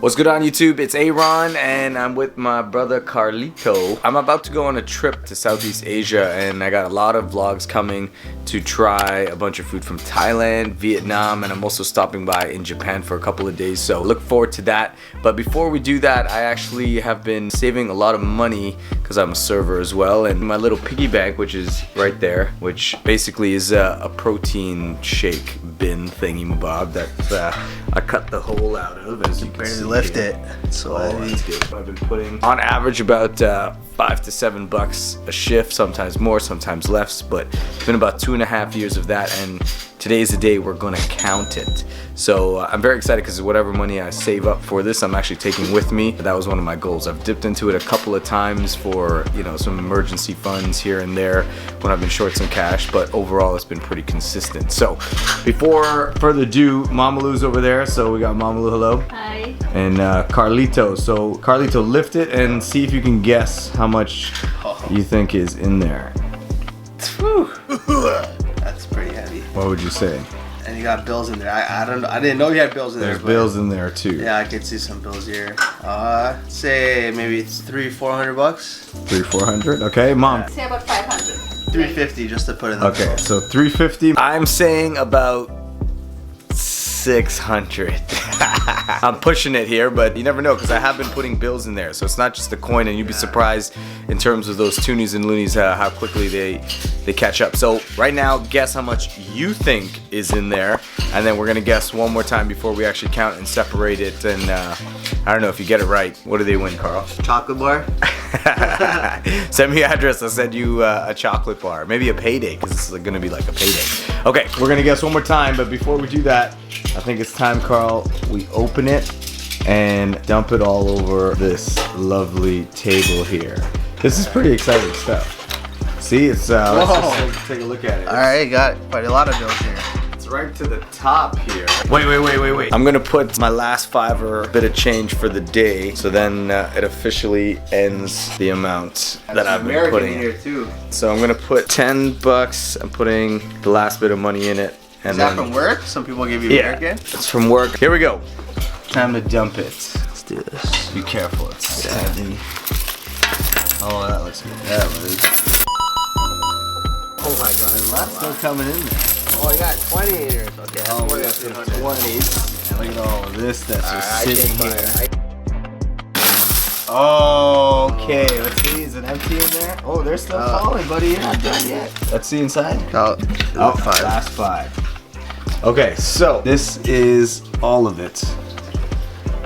What's good on YouTube? It's Aaron and I'm with my brother Carlito. I'm about to go on a trip to Southeast Asia and I got a lot of vlogs coming to try a bunch of food from Thailand, Vietnam, and I'm also stopping by in Japan for a couple of days, so look forward to that. But before we do that, I actually have been saving a lot of money because I'm a server as well, and my little piggy bank, which is right there, which basically is a protein shake bin thingy-mabob that I cut the hole out of, as you can barely see lift here. it. So That's good. I've been putting on average about $5 to $7 a shift, sometimes more, sometimes less, but it's been about 2.5 years of that, and today's the day we're gonna count it. So I'm very excited because whatever money I save up for this, I'm actually taking with me. That was one of my goals. I've dipped into it a couple of times for, you know, some emergency funds here and there when I've been short some cash, but overall it's been pretty consistent. So before further ado, Mamalu's over there. So we got Mamalu, hello. Hi. And Carlito. So Carlito, lift it and see if you can guess how much you think is in there. that's pretty heavy. What would you say? And you got bills in there. I don't know. I didn't know you had bills in there. There's bills in there too. Yeah, I could see some bills here. Say maybe it's $300-400. $300-400. Okay, Mom. Say about 500. $350 just to put in the Okay, bill. so $350. I'm saying about $600. I'm pushing it here, but you never know because I have been putting bills in there, so it's not just the coin, and you'd be surprised in terms of those toonies and loonies how quickly they catch up. So right now, guess how much you think is in there, and then we're gonna guess one more time before we actually count and separate it. And I don't know if you get it right. What do they win, Carl? Chocolate bar? Send me your address. I'll send you a chocolate bar. Maybe a payday, because this is gonna be like a payday. Okay, we're gonna guess one more time, but before we do that, I think it's time, Carl, we open it and dump it all over this lovely table here. This is pretty exciting stuff. See, it's let's just take a look at it. Alright, got quite a lot of bills here. It's right to the top here. Wait. I'm gonna put my last $5 bit of change for the day, so then it officially ends the amount that I've been American putting in here too. So I'm gonna put $10. I'm putting the last bit of money in it. And Is that then, from work? Some people give you yeah, American? it's from work. Here we go. Time to dump it. Let's do this. Be careful, it's heavy. Oh, that looks good. Yeah, dude. Oh my god, lots still coming in there. Oh, I got 20 in here. Okay. Oh, we got some 20s. And look at all of this that's just sitting here. Oh, okay. Let's see, is it empty in there? Oh, they're still falling, buddy. You're not done yet. Let's see inside. Oh, five. Last 5. Okay, so this is all of it.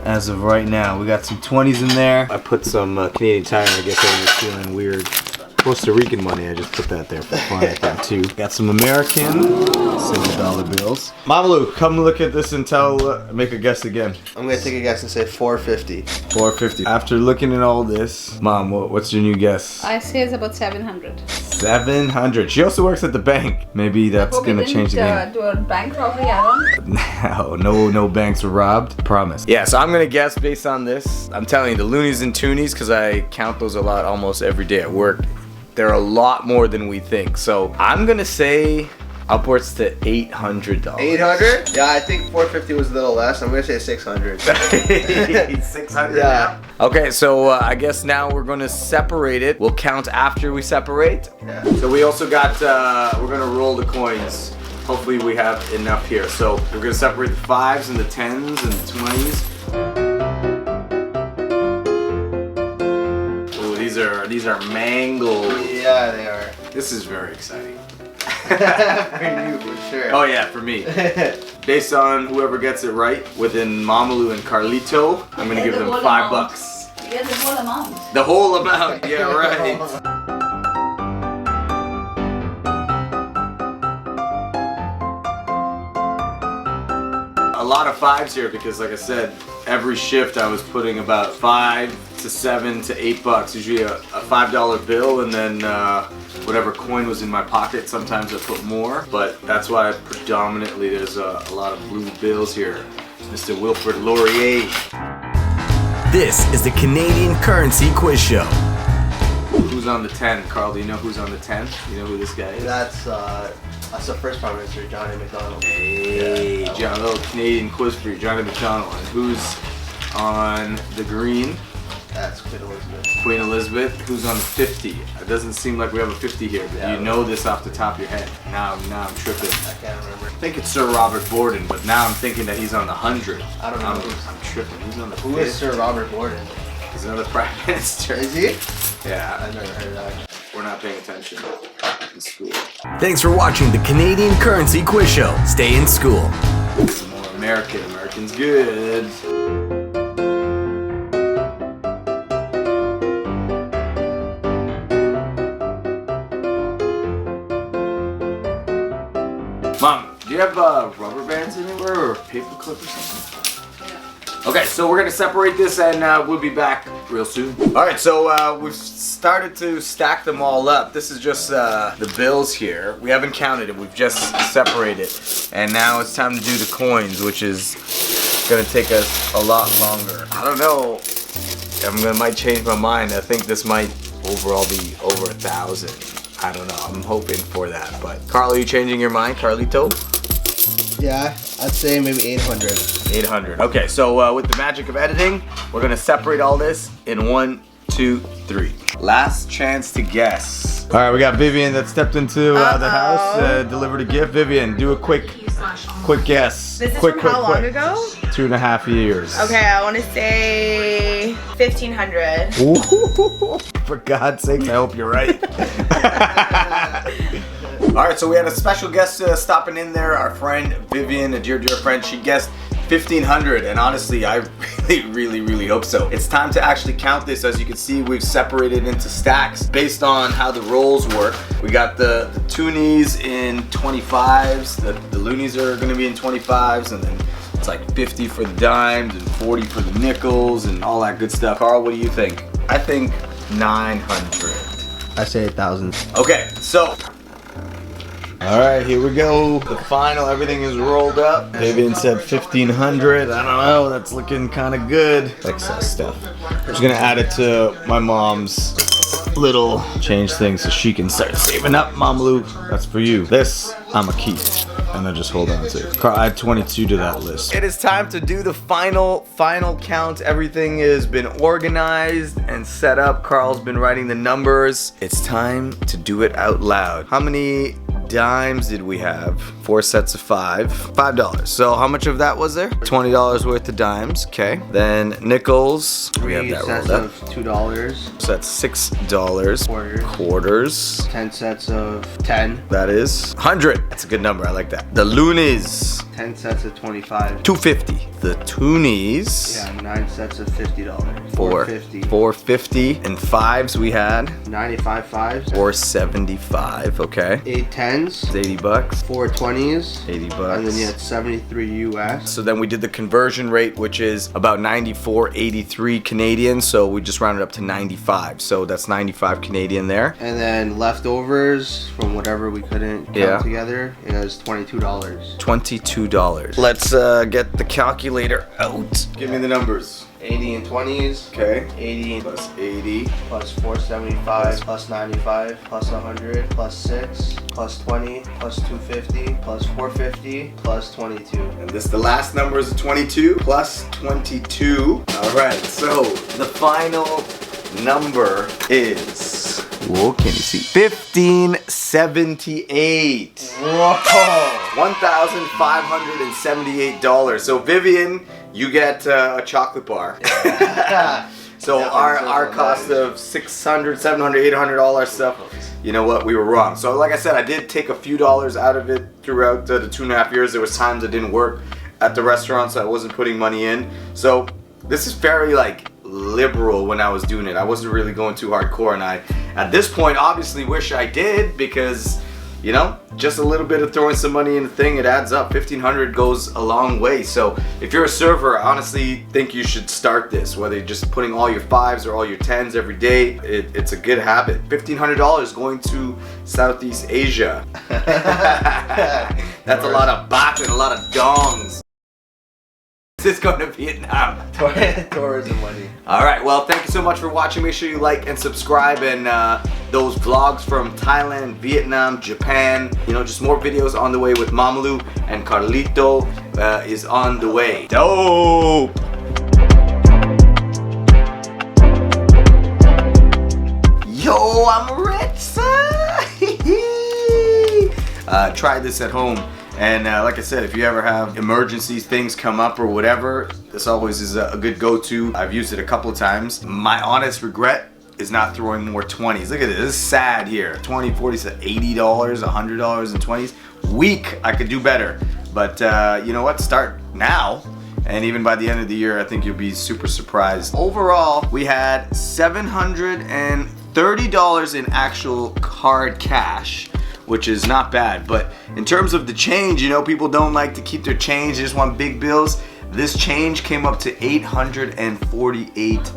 As of right now, we got some 20s in there. I put some Canadian Tire. I guess I was feeling weird. Costa Rican money, I just put that there for fun like that too. Got some American $6 bills. Mamalu, come look at this and make a guess again. I'm gonna take a guess and say $450. $450. After looking at all this, Mom, what's your new guess? I say it's about 700. $700. She also works at the bank. Maybe that's gonna change the game. Do a bank robbery, Aaron? No banks were robbed. Promise. Yeah, so I'm gonna guess based on this. I'm telling you, the loonies and toonies, because I count those a lot almost every day at work. They're a lot more than we think. So I'm gonna say upwards to $800. 800? Yeah, I think 450 was a little less. I'm gonna say 600. 600. Yeah. Okay, so I guess now we're gonna separate it. We'll count after we separate. Yeah. So we also got, we're gonna roll the coins. Hopefully we have enough here. So we're gonna separate the 5s and the 10s and the 20s. These are mangled. Yeah, they are. This is very exciting. For you, for sure. Oh yeah, for me. Based on whoever gets it right within Mamalu and Carlito, I'm gonna give them $5. You get the whole amount. The whole amount, yeah, right. A lot of 5s here because, like I said, every shift I was putting about $5 to $7 to $8. Usually a $5 bill, and then whatever coin was in my pocket. Sometimes I put more, but that's why predominantly there's a lot of blue bills here. Mr. Wilfred Laurier. This is the Canadian Currency Quiz Show. Who's on the 10? Carl, do you know who's on the 10? You know who this guy is? That's the first Prime Minister, Johnny McDonald. Hey, Yeah, John, a little Canadian quiz for you, Johnny McDonald. And who's On the green, That's Queen Elizabeth. Queen Elizabeth, who's on the 50. It doesn't seem like we have a 50 here, but Yeah. you know this off the top of your head. Now I'm tripping. I can't remember. I think it's Sir Robert Borden, but now I'm thinking that he's on the 100. I don't know. I'm tripping. He's on the Who is 50. Sir Robert Borden? He's another prime minister. Is he? Yeah, I've never heard of that. we're not paying attention in school. Thanks for watching the Canadian Currency Quiz Show. Stay in school. Some more American. American's good. Mom, do you have rubber bands anywhere or paper clip or something? Okay, so we're gonna separate this and we'll be back real soon. All right, so we've started to stack them all up. This is just the bills here. We haven't counted it, we've just separated. And now it's time to do the coins, which is gonna take us a lot longer. I don't know, might change my mind. I think this might overall be over 1,000. I don't know, I'm hoping for that. But Carl, are you changing your mind, Carlito? Yeah, I'd say maybe 800. 800. Okay, so with the magic of editing, we're gonna separate all this in 1, 2, 3. Last chance to guess. All right, we got Vivian that stepped into the house, delivered a gift. Vivian, do a quick guess. This is quick, from how long ago? 2.5 years. Okay, I want to say 1,500. Ooh, for God's sakes, I hope you're right. All right, so we had a special guest stopping in there, our friend Vivian, a dear friend. She guessed 1,500, and honestly, I really hope so. It's time to actually count this. As you can see, we've separated into stacks based on how the rolls work. We got the toonies in 25s, the loonies are gonna be in 25s, and then it's like 50 for the dimes and 40 for the nickels and all that good stuff. Carl, what do you think? I think 900. I say 1,000. Okay, so all right, here we go. The final, everything is rolled up. Vivian said 1,500. I don't know, that's looking kind of good. Excess stuff. I'm just gonna add it to my mom's little change thing so she can start saving up. Mom Lou, that's for you. This, I'ma keep. And then just hold on to it. Carl, add 22 to that list. It is time to do the final count. Everything has been organized and set up. Carl's been writing the numbers. It's time to do it out loud. How many dimes did we have? 4 sets of $5. So how much of that was there? $20 worth of dimes. Okay. Then nickels. We have that rolled up. 3 sets of $2. So that's $6. Quarters. 10 sets of 10. That is 100. That's a good number. I like that. The loonies. 10 sets of 25. 250. The toonies. Yeah, 9 sets of $50. 450. 450. And fives we had 95 fives. 475. Okay. 8 10s. It's 80 bucks. 4 20s. 80 bucks. And then you had 73 US. So then we did the conversion rate, which is about 94.83 Canadian. So we just rounded up to 95. So that's 95 Canadian there. And then leftovers from whatever we couldn't count together, it was $22. $22. Let's get the calculator out. Give me the numbers. 80 and 20s. Okay. 80 Plus 80. plus 475 plus 95 plus 100 plus 6 plus 20 plus 250 plus 450 plus 22. And this, the last number is 22 plus 22. All right, so the final number is, whoa, can you see? 1,578. Whoa! $1,578. So Vivian, you get a chocolate bar. So our cost of $600, $700, $800 stuff, you know what, we were wrong. So like I said, I did take a few dollars out of it throughout the 2.5 years. There was times it didn't work at the restaurant, so I wasn't putting money in. So this is very like liberal when I was doing it. I wasn't really going too hardcore, and I at this point obviously wish I did, because you know, just a little bit of throwing some money in the thing, it adds up. 1,500 goes a long way. So if you're a server, I honestly think you should start this, whether you're just putting all your 5s or all your 10s every day. It's a good habit. $1,500 going to Southeast Asia. That's a lot of baht and a lot of dongs. This is going to Vietnam. Tourism money. All right, well, thank you so much for watching. Make sure you like and subscribe, and those vlogs from Thailand, Vietnam, Japan, you know, just more videos on the way with Mamalu, and Carlito is on the way. Dope! try this at home. And like I said, if you ever have emergencies, things come up or whatever, this always is a good go-to. I've used it a couple of times. My honest regret is not throwing more 20s. Look at this, this is sad here. 20, 40, $80, $100 in 20s. Weak, I could do better. But you know what, start now. And even by the end of the year, I think you'll be super surprised. Overall, we had $730 in actual card cash, which is not bad. But in terms of the change, you know, people don't like to keep their change, they just want big bills. This change came up to $848.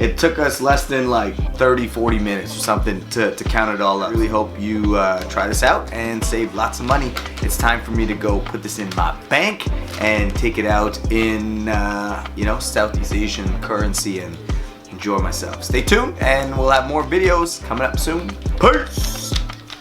It took us less than like 30-40 minutes or something to count it all up. I really hope you try this out and save lots of money. It's time for me to go put this in my bank and take it out in you know, Southeast Asian currency and enjoy myself. Stay tuned and we'll have more videos coming up soon. Peace!